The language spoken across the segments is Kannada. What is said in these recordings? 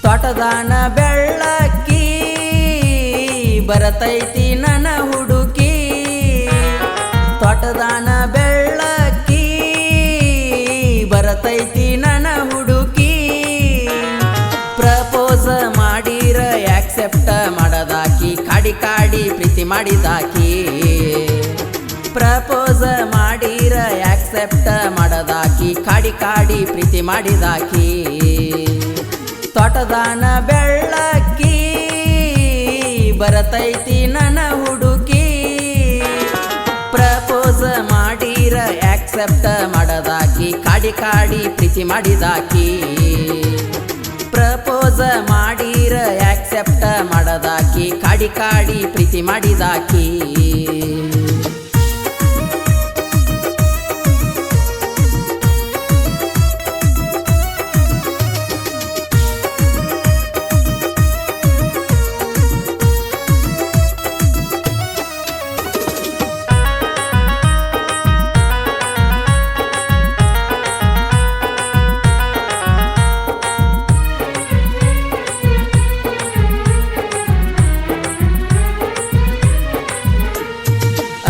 ತೋಟದಾನ ಬೆಳ್ಳಕ್ಕಿ ಬರತೈತಿ ನನ್ನ ಹುಡುಕಿ ತೋಟದಾನ ಬೆಳ್ಳಕ್ಕಿ ಬರತೈತಿ ನನ್ನ ಹುಡುಕಿ ಪ್ರಪೋಸ್ ಮಾಡಿರ ಆಕ್ಸೆಪ್ಟ್ ಮಾಡದಾಕಿ ಕಾಡಿ ಕಾಡಿ ಪ್ರೀತಿ ಮಾಡಿದಾಕಿ ಪ್ರಪೋಸ್ ಮಾಡಿರ ಆಕ್ಸೆಪ್ಟ್ ಮಾಡದಾಕಿ ಕಾಡಿ ಕಾಡಿ ಪ್ರೀತಿ ಮಾಡಿದಾಕಿ ತೋಟದಾನ ಬೆಳ್ಳಕ್ಕಿ ಬರತೈತಿ ನನ್ನ ಹುಡುಕಿ ಪ್ರಪೋಸ್ ಮಾಡಿರ ಆಕ್ಸೆಪ್ಟ್ ಮಾಡದಾಕಿ ಕಾಡಿ ಕಾಡಿ ಪ್ರೀತಿ ಮಾಡಿದಾಕಿ ಪ್ರಪೋಸ್ ಮಾಡಿರ ಆಕ್ಸೆಪ್ಟ್ ಮಾಡದಾಕಿ ಕಾಡಿ ಕಾಡಿ ಪ್ರೀತಿ ಮಾಡಿದಾಕಿ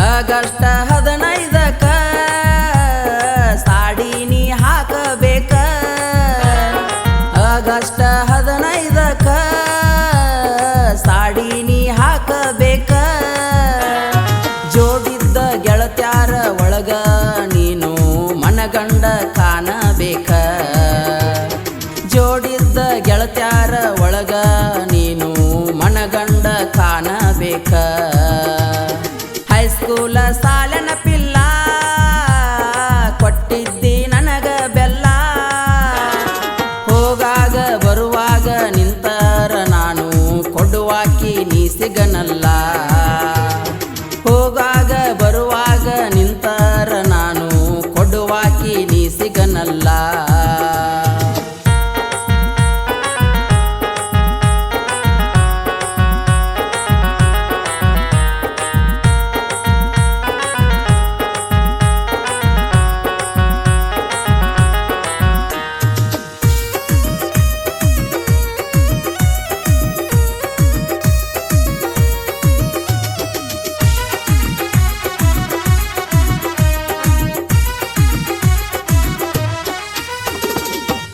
ಆಗಸ್ಟ್ 15ಕ್ಕ ಸಾಡಿ ನೀ ಹಾಕಬೇಕ ಆಗಸ್ಟ್ 15ಕ್ಕ ಸಾಡಿ ನೀ ಹಾಕಬೇಕ ಜೋಡಿದ್ದ ಗೆಳತ್ಯಾರ ಒಳಗ ನೀನು ಮನಗಂಡ ಕಾಣಬೇಕ ಜೋಡಿದ್ದ ಗೆಳತ್ಯಾರ ಒಳಗ ನೀನು ಮನಗಂಡ ಕಾಣಬೇಕ ಹೈಸ್ಕೂಲ ಸಾಲನ ಪಿಲ್ಲ ಕೊಟ್ಟಿದ್ದಿ ನನಗ ಬೆಲ್ಲ ಹೋಗಾಗ ಬರುವಾಗ ನಿಂತರ ನಾನು ಕೊಡುವಾಕಿ ನೀ ಸಿಗನಲ್ಲ ಹೋಗಾಗ ಬರುವಾಗ ನಿಂತರ ನಾನು ಕೊಡುವಾಕಿ ನೀ ಸಿಗನಲ್ಲ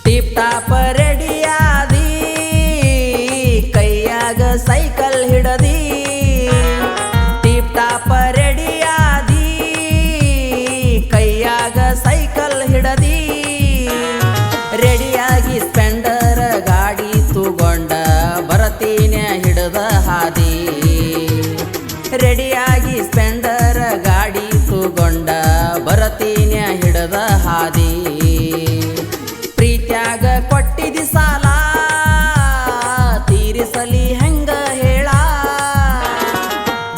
ಟಿಪ್ ಟಾಪ್ ರೆಡಿಯಾದಿ ಕೈಯಾಗ ಸೈಕಲ್ ಹಿಡದಿ ಟಿಪ್ ಟಾಪ್ ರೆಡಿಯಾದಿ ಕೈಯಾಗ ಸೈಕಲ್ ಹಿಡದಿ ರೆಡಿಯಾಗಿ ಸ್ಪೆಂಡರ್ ಗಾಡಿ ತಗೊಂಡ ಬರತೀನಿ ಹಿಡದ ಹಾದಿ ರೆಡಿಯಾಗಿ ಸ್ಪೆಂಡರ್ ಗಾಡಿ ತಗೊಂಡ ಬರತೀನಿ ಹಿಡದ ಹಾದಿ ಪ್ರೀತ್ಯಾಗ ಕೊಟ್ಟಿದಿ ಸಾಲ ತೀರಿಸಲಿ ಹೆಂಗ ಹೇಳ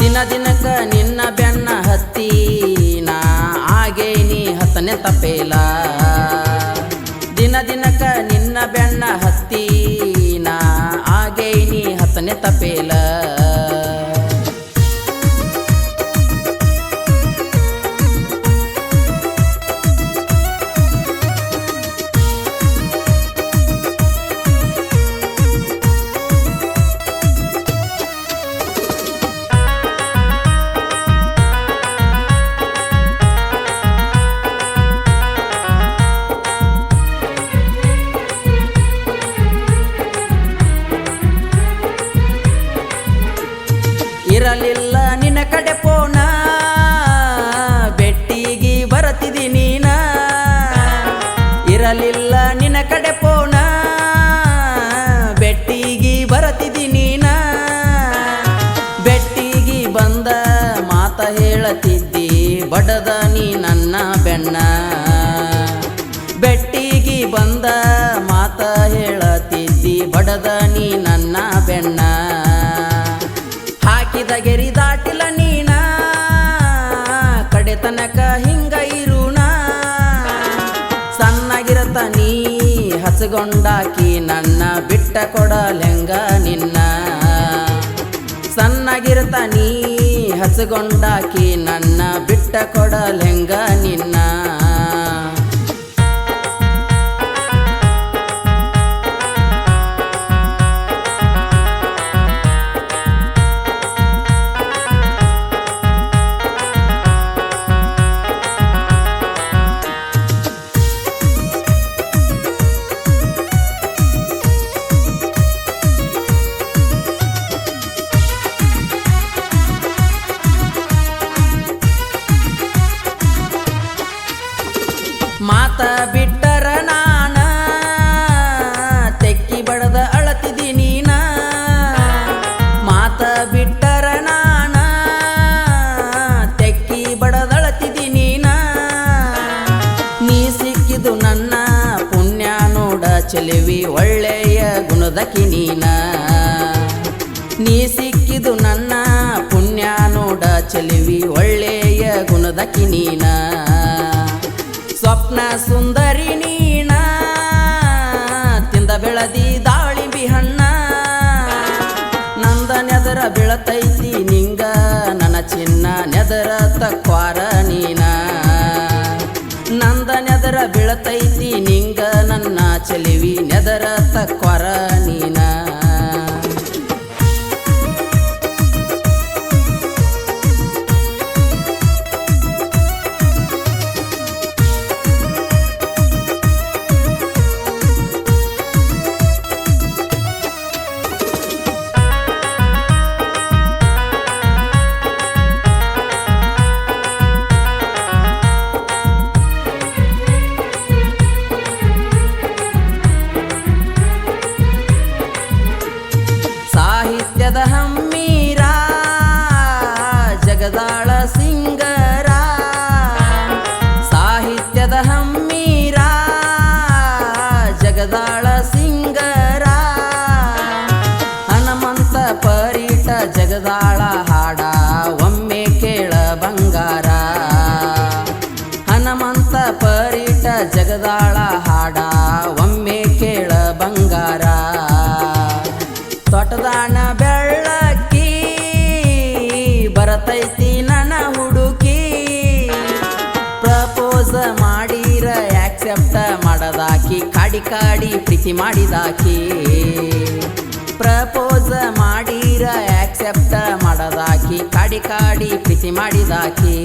ದಿನ ದಿನಕ್ಕ ನಿನ್ನ ಬೆನ್ನ ಹತ್ತಿ ನಾ ಆಗೇನಿ ಹತ್ತನೆ ತಪೇಲ ದಿನ ದಿನಕ್ಕ ನಿನ್ನ ಬೆನ್ನ ಹತ್ತಿ ನಾ ಆಗೇನಿ ಹತ್ತನೆ ತಪೇಲ ಇರಲಿಲ್ಲ ನಿನ್ನ ಕಡೆ ಪೋನ ಬೆಟ್ಟಿಗಿ ಬರತಿದಿ ನೀನ ಇರಲಿಲ್ಲ ನಿನ್ನ ಕಡೆ ಪೋನ ಬೆಟ್ಟಿಗಿ ಬರತಿದಿ ನೀನ ಬೆಟ್ಟಿಗಿ ಬಂದ ಮಾತ ಹೇಳತಿದ್ದಿ ಬಡದ ನೀ ನನ್ನ ಬೆನ್ನ ಬೆಟ್ಟಿಗಿ ಬಂದ ಮಾತ ಹೇಳತಿದ್ದಿ ಬಡದ ನೀ ನನ್ನ ಬೆನ್ನ ಹಾಕಿದ ಗೆರಿ ದಾಟಿಲ್ಲ ನೀನ ಕಡೆ ತನಕ ಹಿಂಗ ಇರುಣ ಸಣ್ಣಗಿರತ ನೀ ಹಸಗೊಂಡಾಕಿ ನನ್ನ ಬಿಟ್ಟ ಕೊಡಲೆಂಗ ನಿನ್ನ ಸಣ್ಣಗಿರತ ನೀ ಹಸಗೊಂಡಾಕಿ ನನ್ನ ಬಿಟ್ಟ ಕೊಡಲೆಂಗ ನಿನ್ನ ಒಳ್ಳೆಯ ಗುಣದಕಿ ನೀನ ನೀ ಸಿಕ್ಕಿದು ನನ್ನ ಪುಣ್ಯ ನೋಡ ಚೆಲುವಿ ಒಳ್ಳೆಯ ಗುಣದಕಿ ನೀನ ಸ್ವಪ್ನ ಸುಂದರಿ ನೀನ ತಿಂದ ಬೆಳದಿ ದಾಳಿಂಬಿ ಹಣ್ಣ ನಂದ ನೆದರ ಬೆಳತೈತಿ ನಿಂಗ ನನ್ನ ಚಿನ್ನ ನೆದರ ತಕ್ವಾರ ನೀನ ನಂದ ನೆದರ ಬೆಳತೈತಿ ನಿಂಗ ನನ್ನ ಚೆಲುವಿ ನೆದರ ತಕ್ವಾರ ನೀನ ಸಾಹಿತ್ಯದ ಹಮ್ಮೀರ ಜಗದಾಳ ಸಿಂಗರ ಸಾಹಿತ್ಯದ ಹಮ್ಮೀರ ಜಗದಾಳ ಸಿಂಗರ ಹನುಮಂತ ಪರೀಟ ಜಗದಾಳ ಹಾಡ ಒಮ್ಮೆ ಕೇಳ ಬಂಗಾರ ಹನುಮಂತ ಪರೀಟ ಜಗದಾಳ ಹಾಡ ಒಮ್ಮೆ ಕೇಳ ಬಂಗಾರ ತೋಟದಾಣ ಬೆಳ್ಳಕ್ಕಿ ಬರತೈತಿ ನನ್ನ ಹುಡುಕಿ ಪ್ರಪೋಸ್ ಮಾಡಿರ ಆಕ್ಸೆಪ್ಟ ಮಾಡದಾಕಿ ಕಾಡಿ ಕಾಡಿ ಪ್ರೀತಿ ಮಾಡಿದಾಕಿ ಪ್ರಪೋಸ್ ಮಾಡಿರ ಆಕ್ಸೆಪ್ಟ ಮಾಡದಾಕಿ ಕಾಡಿ ಕಾಡಿ ಪ್ರೀತಿ ಮಾಡಿದಾಕಿ